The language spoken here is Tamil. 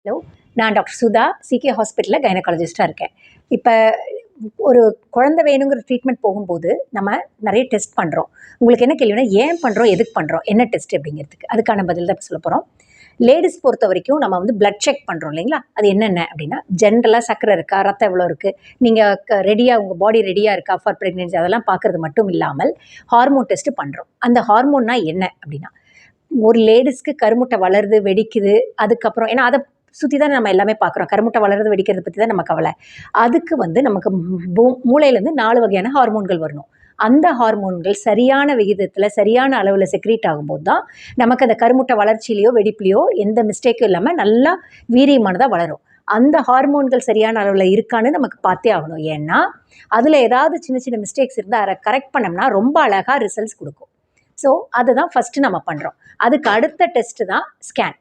ஹலோ, நான் டாக்டர் சுதா, சிகே ஹாஸ்பிட்டலில் கைனகாலஜிஸ்ட்டாக இருக்கேன். இப்போ ஒரு குழந்தை வேணுங்கிற ட்ரீட்மெண்ட் போகும்போது நம்ம நிறைய டெஸ்ட் பண்ணுறோம். உங்களுக்கு என்ன கேள்வினா, ஏன் பண்ணுறோம், எதுக்கு பண்ணுறோம், என்ன டெஸ்ட் அப்படிங்கிறதுக்கு அதுக்கான பதில் தான் சொல்ல போகிறோம். லேடிஸ் பொறுத்த வரைக்கும் நம்ம வந்து பிளட் செக் பண்ணுறோம் இல்லைங்களா? அது என்னென்ன அப்படின்னா, ஜென்ரலாக சர்க்கரை இருக்கா, ரத்தம் எவ்வளோ இருக்குது, நீங்கள் ரெடியாக உங்கள் பாடி ரெடியாக இருக்கா ஃபார் ப்ரெக்னென்சி, அதெல்லாம் பார்க்குறது மட்டும் இல்லாமல் ஹார்மோன் டெஸ்ட்டு பண்ணுறோம். அந்த ஹார்மோன்னா என்ன அப்படின்னா, ஒரு லேடிஸ்க்கு கருமுட்டை வளருது, வெடிக்குது, அதுக்கப்புறம் ஏன்னா அதை சுற்றி தான் நம்ம எல்லாமே பார்க்குறோம். கருமுட்டை வளருது, வெடிக்கிறத பற்றி தான் நம்ம கவலை. அதுக்கு வந்து நமக்கு மூளையிலேருந்து 4 வகையான ஹார்மோன்கள் வரணும். அந்த ஹார்மோன்கள் சரியான விகிதத்தில், சரியான அளவில் செக்ரீட் ஆகும்போது தான் நமக்கு அந்த கருமுட்டை வளர்ச்சியிலையோ வெடிப்புலையோ எந்த மிஸ்டேக்கும் இல்லாமல் நல்லா வீரியமானதாக வளரும். அந்த ஹார்மோன்கள் சரியான அளவில் இருக்கான்னு நமக்கு பார்த்தே ஆகணும். ஏன்னா அதில் ஏதாவது சின்ன சின்ன மிஸ்டேக்ஸ் இருந்தால் அதை கரெக்ட் பண்ணோம்னா ரொம்ப அழகாக ரிசல்ட்ஸ் கொடுக்கும். ஸோ அதுதான் ஃபஸ்ட்டு நம்ம பண்ணுறோம். அதுக்கு அடுத்த டெஸ்ட்டு தான் ஸ்கேன்.